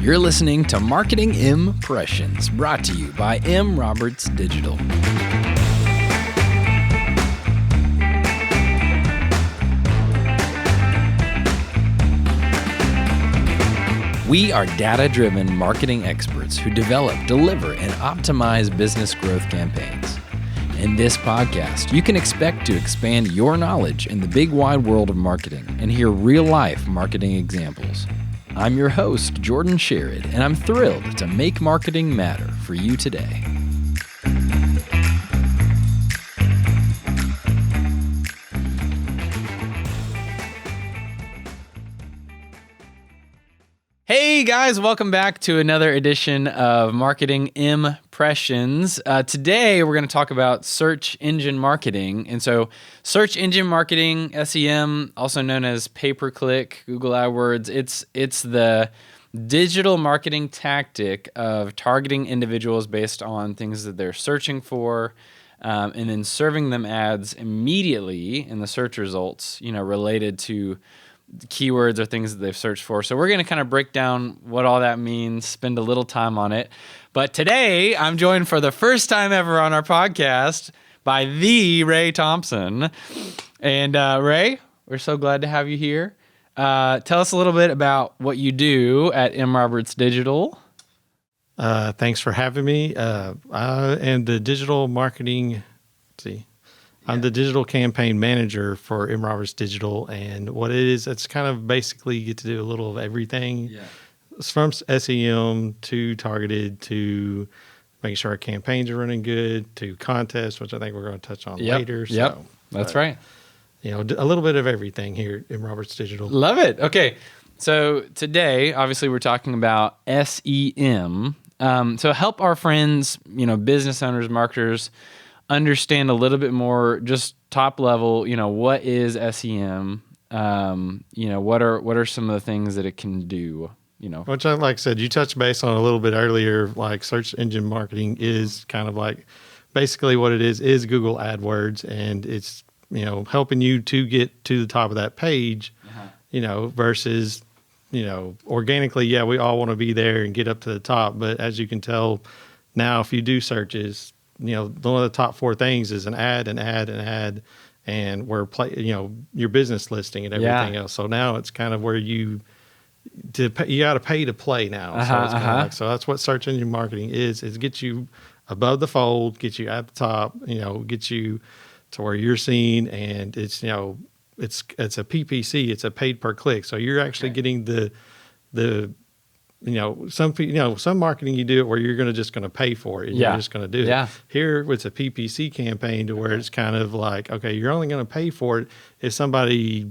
You're listening to Marketing Impressions, brought to you by M. Roberts Digital. We are data-driven marketing experts who develop, deliver, and optimize business growth campaigns. In this podcast, you can expect to expand your knowledge in the big wide world of marketing and hear real-life marketing examples. I'm your host, Jordan Sherrod, and I'm thrilled to make marketing matter for you today. Hey guys, welcome back to another edition of Marketing Impressions. Today we're going to talk about search engine marketing. And so search engine marketing, SEM, also known as pay-per-click, Google Adwords, it's the digital marketing tactic of targeting individuals based on things that they're searching for, and then serving them ads immediately in the search results, related to keywords or things that they've searched for. So we're going to kind of break down what all that means, spend a little time on it. But today I'm joined for the first time ever on our podcast by the Ray Thompson. And Ray, we're so glad to have you here. Tell us a little bit about what you do at M. Roberts Digital. Thanks for having me. I am the digital marketing, I'm the digital campaign manager for M. Roberts Digital, and what it is, it's kind of basically you get to do a little of everything. Yeah. It's from SEM to targeted to making sure our campaigns are running good to contests, which I think we're going to touch on later. Yep, that's right. A little bit of everything here at M. Roberts Digital. Love it. Okay, so today, obviously, we're talking about SEM. So help our friends, business owners, marketers, understand a little bit more, just top level, what is SEM? What are some of the things that it can do? Which, like I said, you touched base on a little bit earlier, like search engine marketing is kind of like basically what it is Google Adwords, and it's, helping you to get to the top of that page, versus, organically, yeah, we all want to be there and get up to the top. But as you can tell now, if you do searches, one of the top four things is an ad, and your business listing and everything else. So now it's kind of where you got to pay to play now. So it's kind of so that's what search engine marketing is get you above the fold, get you at the top, get you to where you're seen, and it's, it's a PPC, it's a paid per click. So you're actually getting the some marketing you do it where you're just going to pay for it and you're just going to do it. Here it's a PPC campaign to where it's kind of like, okay, you're only going to pay for it if somebody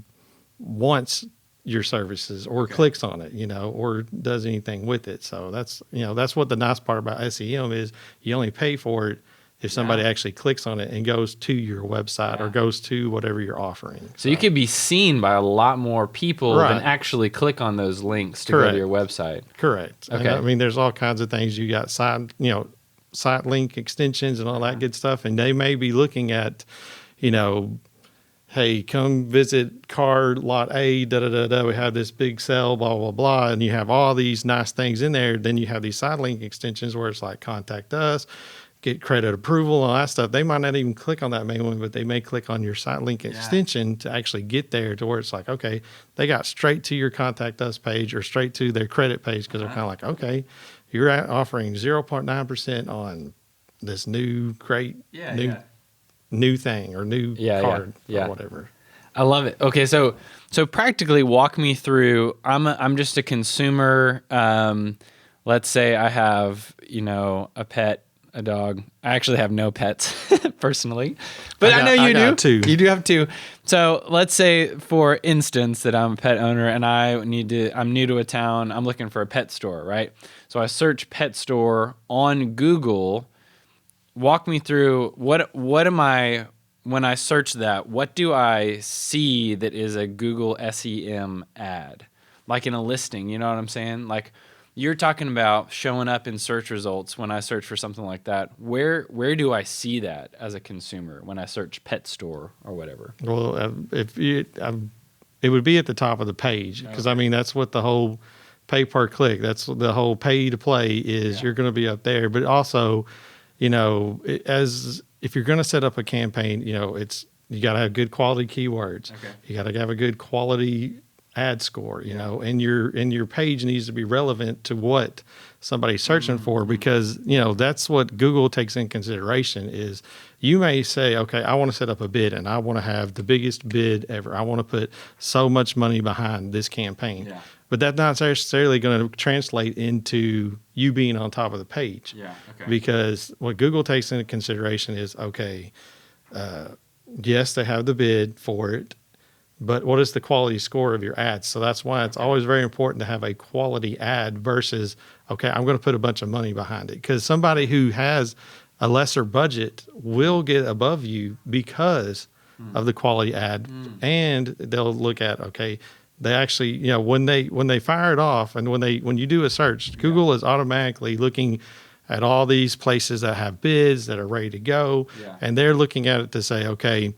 wants your services or clicks on it, or does anything with it. So that's what the nice part about SEM is. You only pay for it if somebody actually clicks on it and goes to your website or goes to whatever you're offering. So you could be seen by a lot more people than actually click on those links to go to your website. Correct. Okay. And there's all kinds of things. You got site link extensions and all that good stuff. And they may be looking at, hey, come visit car lot A, we have this big sale, blah, blah, blah. And you have all these nice things in there. Then you have these side link extensions where it's like contact us, get credit approval, all that stuff. They might not even click on that main one, but they may click on your site link extension to actually get there to where it's like, okay, they got straight to your contact us page or straight to their credit page because they're kind of like, okay, you're offering 0.9% on this new great new thing or new card or whatever. I love it. Okay, so practically walk me through. I'm just a consumer. Let's say I have a pet. A dog. I actually have no pets personally, but I know you do. Two. You do have two. So let's say, for instance, that I'm a pet owner and I'm new to a town. I'm looking for a pet store, right? So I search pet store on Google. Walk me through what am I, when I search that, what do I see that is a Google SEM ad? Like in a listing, you know what I'm saying? Like, you're talking about showing up in search results when I search for something like that. Where do I see that as a consumer when I search pet store or whatever? Well, it would be at the top of the page because that's what the whole pay per click. That's the whole pay to play is you're going to be up there. But also, as if you're going to set up a campaign, you got to have good quality keywords. Okay. You got to have a good quality ad score, and your page needs to be relevant to what somebody's searching for, because that's what Google takes in consideration. Is you may say, okay, I want to set up a bid and I want to have the biggest bid ever. I want to put so much money behind this campaign. Yeah. But that's not necessarily going to translate into you being on top of the page. Yeah. Okay. Because what Google takes into consideration is, okay, yes, they have the bid for it, but what is the quality score of your ads? So that's why it's always very important to have a quality ad versus, okay, I'm going to put a bunch of money behind it. Because somebody who has a lesser budget will get above you because of the quality ad. And they'll look at, okay, they actually, when they fire it off and when you do a search, Google is automatically looking at all these places that have bids that are ready to go. Yeah. And they're looking at it to say, okay,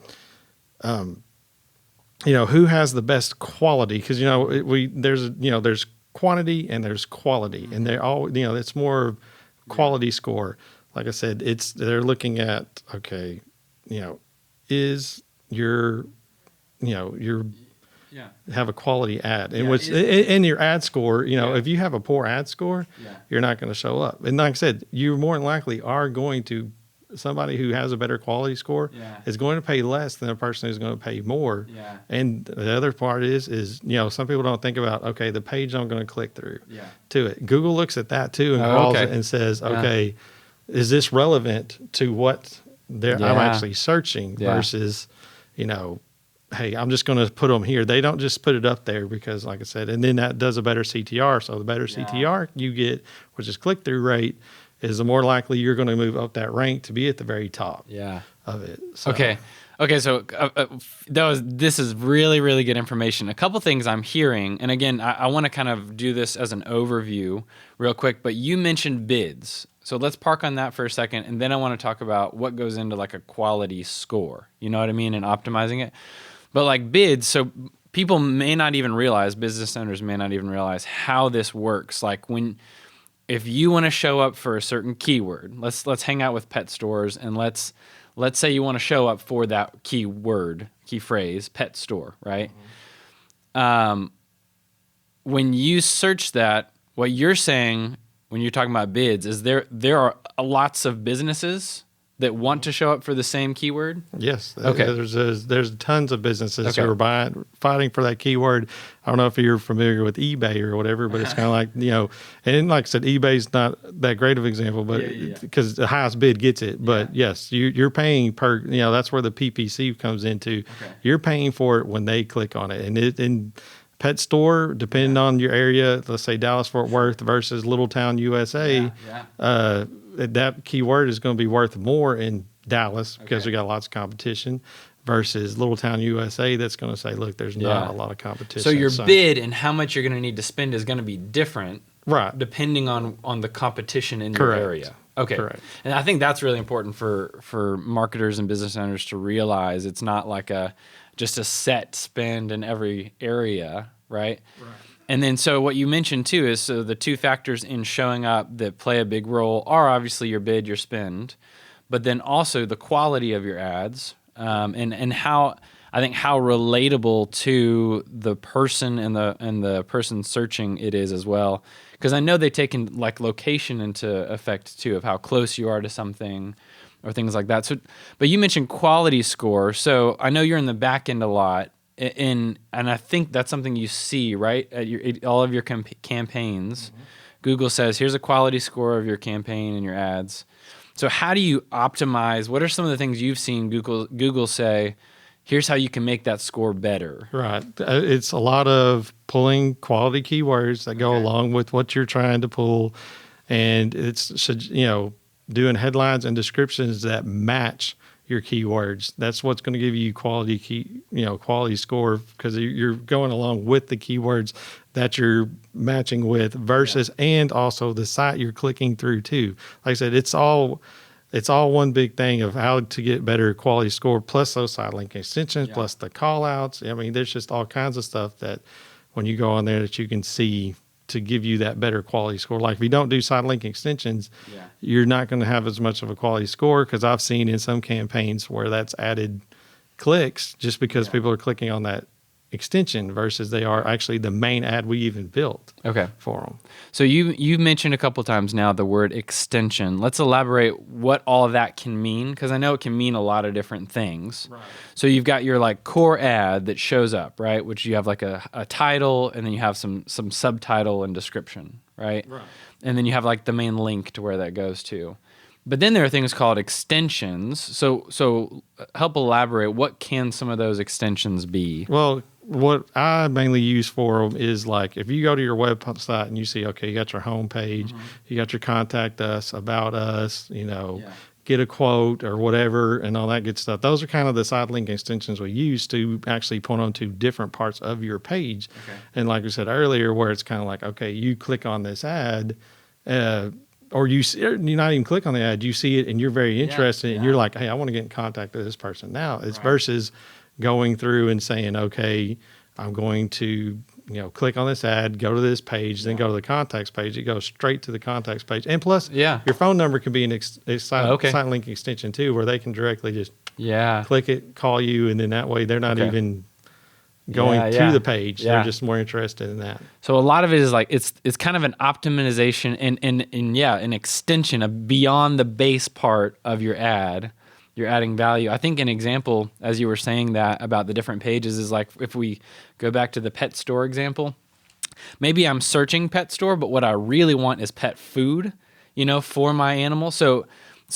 who has the best quality? Because there's quantity and there's quality, and they're all it's more quality score. Like I said, they're looking at, okay, is your have a quality ad, and in your ad score, if you have a poor ad score, you're not going to show up. And like I said, you more than likely are going to. Somebody who has a better quality score is going to pay less than a person who's going to pay more. Yeah. And the other part is some people don't think about, okay, the page I'm going to click through to it. Google looks at that too and calls it and says, okay, is this relevant to what I'm actually searching versus, hey, I'm just going to put them here. They don't just put it up there because, like I said, and then that does a better CTR. So the better CTR you get, which is click-through rate, is the more likely you're going to move up that rank to be at the very top of it. So. Okay. So this is really, really good information. A couple things I'm hearing, and again, I want to kind of do this as an overview real quick, but you mentioned bids. So let's park on that for a second, and then I want to talk about what goes into like a quality score. You know what I mean? And optimizing it. But like bids, so people may not even realize, business owners may not even realize how this works. Like if you want to show up for a certain keyword, let's hang out with pet stores, and let's say you want to show up for that key phrase, pet store, right? Mm-hmm. When you search that, what you're saying when you're talking about bids is there are lots of businesses that want to show up for the same keyword? Yes. Okay. There's tons of businesses who are fighting for that keyword. I don't know if you're familiar with eBay or whatever, but it's kind of like, and like I said, eBay's not that great of an example, but because the highest bid gets it. But yes, you're paying per, that's where the PPC comes into. Okay. You're paying for it when they click on it. And in pet store, depending on your area, let's say Dallas, Fort Worth versus Little Town, USA, that keyword is going to be worth more in Dallas because we got lots of competition versus Little Town, USA. That's going to say, look, there's not a lot of competition. So your bid and how much you're going to need to spend is going to be different, right? Depending on the competition in your area. Okay. Correct. And I think that's really important for marketers and business owners to realize. It's not like just a set spend in every area, right? Right. And then so what you mentioned too is so the two factors in showing up that play a big role are obviously your bid, your spend, but then also the quality of your ads, and how relatable to the person and the person searching it is as well. Because I know they take in like location into effect too of how close you are to something or things like that. So, but you mentioned quality score. So I know you're in the back end a lot. And I think that's something you see, right, at all of your campaigns. Mm-hmm. Google says, here's a quality score of your campaign and your ads. So how do you optimize? What are some of the things you've seen Google say, here's how you can make that score better? Right. It's a lot of pulling quality keywords that go along with what you're trying to pull. And it's, doing headlines and descriptions that match your keywords. That's what's going to give you quality score, because you're going along with the keywords that you're matching with versus, and also the site you're clicking through too. Like I said, it's all one big thing of how to get better quality score, plus those site link extensions, plus the call outs. I mean, there's just all kinds of stuff that when you go on there that you can see, to give you that better quality score. Like if you don't do side link extensions, Yeah. you're not going to have as much of a quality score, because I've seen in some campaigns where that's added clicks just because people are clicking on that extension versus they are actually the main ad we even built for them. So you've mentioned a couple times now the word extension. Let's elaborate what all of that can mean, because I know it can mean a lot of different things. Right. So you've got your like core ad that shows up, right? Which you have like a title, and then you have some subtitle and description, right? Right. And then you have like the main link to where that goes to. But then there are things called extensions. So help elaborate. What can some of those extensions be? Well, what I mainly use for them is like if you go to your website and you see, okay, you got your home page, you got your contact us, about us, get a quote or whatever and all that good stuff. Those are kind of the side link extensions we use to actually point on to different parts of your page. Okay. And like we said earlier, where it's kind of like, okay, you click on this ad, or you not even click on the ad, you see it and you're very interested and you're like, hey, I want to get in contact with this person now. It's versus going through and saying, okay, I'm going to, click on this ad, go to this page, then go to the contacts page. It goes straight to the contacts page. And plus, your phone number can be a side link extension too, where they can directly just click it, call you, and then that way they're not even going to the page. They're just more interested in that. So a lot of it is like it's kind of an optimization and an extension of beyond the base part of your ad. You're adding value. I think an example, as you were saying that about the different pages, is like if we go back to the pet store example, maybe I'm searching pet store, but what I really want is pet food, for my animal. So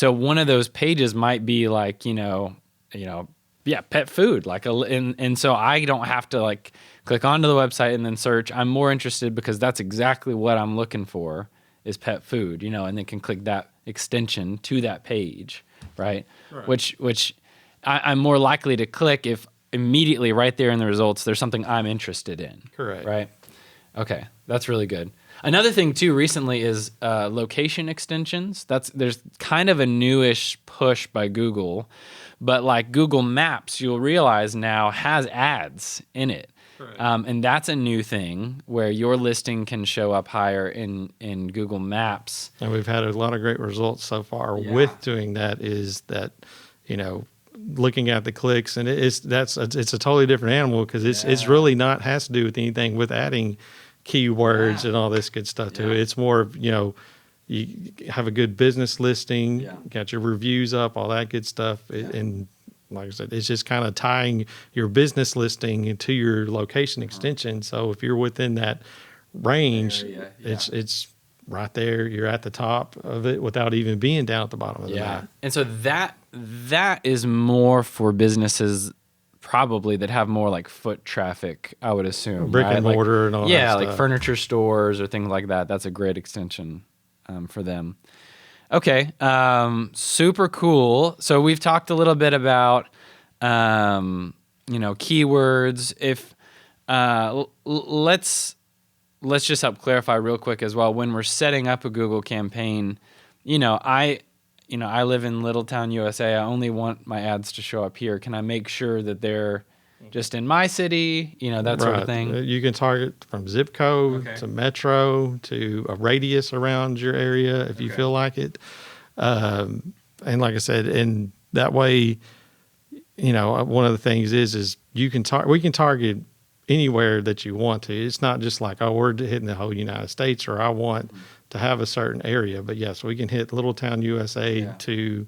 one of those pages might be like, pet food, and so I don't have to like click onto the website and then search. I'm more interested because that's exactly what I'm looking for is pet food, and then can click that extension to that page. Right. Which I'm more likely to click if immediately right there in the results there's something I'm interested in. Correct. Right. Okay, that's really good. Another thing too recently is location extensions. There's kind of a newish push by Google, but like Google Maps, you'll realize now has ads in it. And that's a new thing where your listing can show up higher in Google Maps. And we've had a lot of great results so far with doing that. Is that, looking at the clicks, and it's a totally different animal because it's really not has to do with anything with adding keywords and all this good stuff to it. It's more of, you have a good business listing, got your reviews up, all that good stuff, and like I said, it's just kind of tying your business listing into your location extension. So if you're within that range, it's right there. You're at the top of it without even being down at the bottom of the map. And so that is more for businesses probably that have more like foot traffic, I would assume. Brick and mortar and all that stuff. Yeah, like furniture stores or things like that. That's a great extension for them. Okay, super cool. So we've talked a little bit about, keywords. If let's just help clarify real quick as well. When we're setting up a Google campaign, I live in Littletown, USA. I only want my ads to show up here. Can I make sure that they're just in my city? That sort of thing. You can target from zip code to metro to a radius around your area if you feel like it. And like I said, and that way, one of the things is we can target anywhere that you want to. It's not just like, oh, we're hitting the whole United States, or I want to have a certain area. But yes, we can hit Littletown, USA to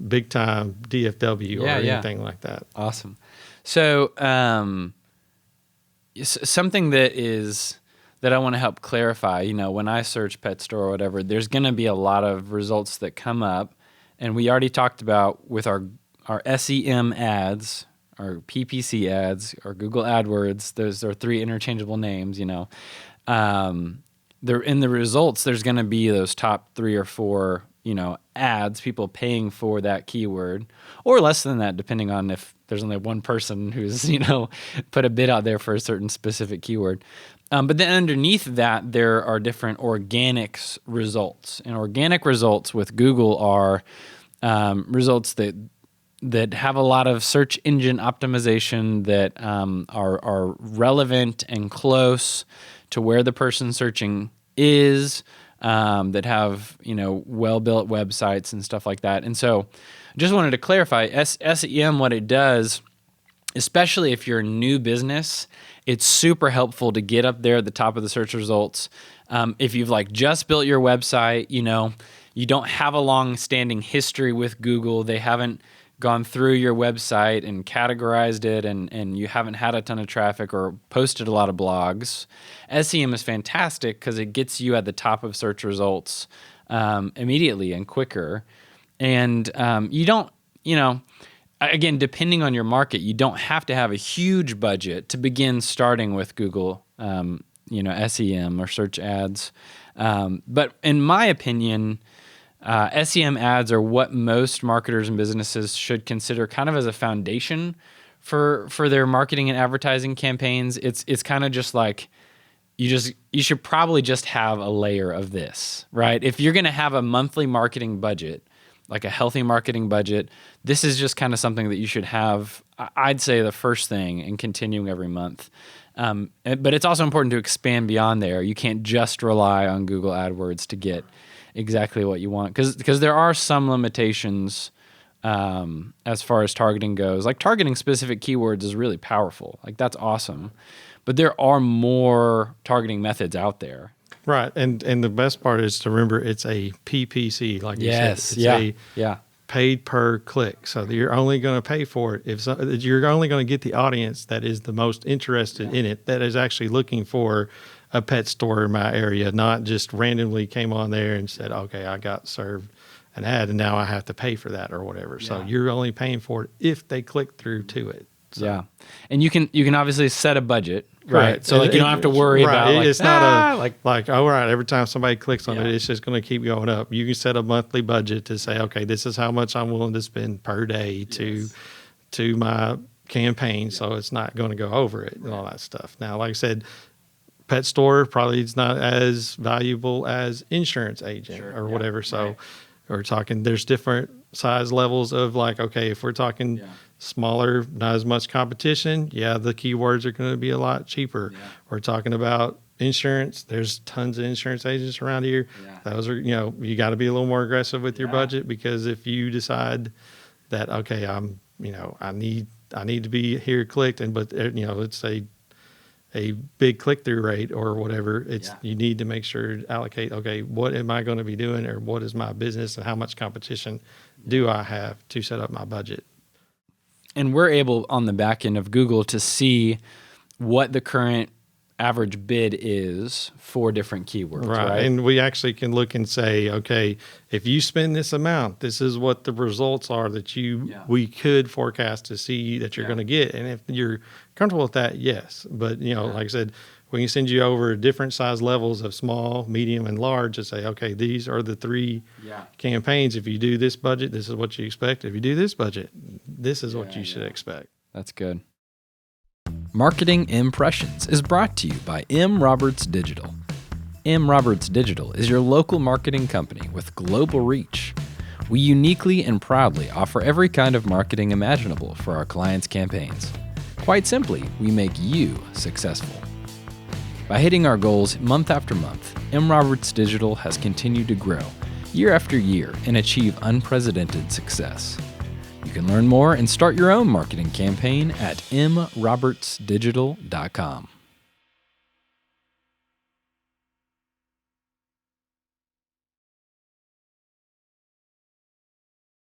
big time DFW or anything like that. Awesome. So something that I want to help clarify, when I search pet store or whatever, there's going to be a lot of results that come up. And we already talked about with our SEM ads, our PPC ads, or Google AdWords. Those are three interchangeable names, They're in the results, there's going to be those top 3 or 4, ads, people paying for that keyword, or less than that, depending on if there's only one person who's, put a bid out there for a certain specific keyword. But then underneath that, there are different organic results. And organic results with Google are results that have a lot of search engine optimization that are relevant and close to where the person searching is, that have, well-built websites and stuff like that. And so just wanted to clarify, SEM, what it does, especially if you're a new business, it's super helpful to get up there at the top of the search results. If you've just built your website, you don't have a long-standing history with Google. They haven't gone through your website and categorized it, and you haven't had a ton of traffic or posted a lot of blogs. SEM is fantastic because it gets you at the top of search results immediately and quicker. And you don't, again, depending on your market, you don't have to have a huge budget to begin starting with Google, SEM or search ads. But in my opinion, SEM ads are what most marketers and businesses should consider kind of as a foundation for their marketing and advertising campaigns. It's kind of just like you should probably just have a layer of this, right? If you're going to have a monthly marketing budget, like a healthy marketing budget, this is just kind of something that you should have, I'd say, the first thing, and continuing every month. But it's also important to expand beyond there. You can't just rely on Google AdWords to get exactly what you want, because there are some limitations as far as targeting goes. Like targeting specific keywords is really powerful. That's awesome. But there are more targeting methods out there. Right. And the best part is to remember it's a PPC, like you said. It's a paid per click. So you're only going to pay for it you're only going to get the audience that is the most interested in it, that is actually looking for a pet store in my area, not just randomly came on there and said, okay, I got served an ad and now I have to pay for that or whatever. So you're only paying for it if they click through to it. So. Yeah. And you can obviously set a budget, right? So you don't have to worry about it's not all right, every time somebody clicks on it, it's just going to keep going up. You can set a monthly budget to say, okay, this is how much I'm willing to spend per day to my campaign. So it's not going to go over it and all that stuff. Now, like I said, pet store probably is not as valuable as insurance agent or whatever. So we're talking, there's different size levels of okay, if we're talking smaller, not as much competition, the keywords are going to be a lot cheaper. We're talking about insurance. There's tons of insurance agents around here. Those are, you got to be a little more aggressive with your budget, because if you decide that, okay, I need to be here clicked, but it's a big click-through rate or whatever, you need to make sure to allocate, okay, what am I going to be doing, or what is my business, and how much competition do I have to set up my budget? And we're able on the back end of Google to see what the current average bid is for different keywords, right? And we actually can look and say, okay, if you spend this amount, this is what the results are that we could forecast to see that you're going to get. And if you're comfortable with that, yes. But, like I said, we can send you over different size levels of small, medium, and large to say, okay, these are the three campaigns. If you do this budget, this is what you expect. If you do this budget, this is what you should expect. That's good. Marketing Impressions is brought to you by M. Roberts Digital. M. Roberts Digital is your local marketing company with global reach. We uniquely and proudly offer every kind of marketing imaginable for our clients' campaigns. Quite simply, we make you successful. By hitting our goals month after month, M. Roberts Digital has continued to grow year after year and achieve unprecedented success. You can learn more and start your own marketing campaign at mrobertsdigital.com.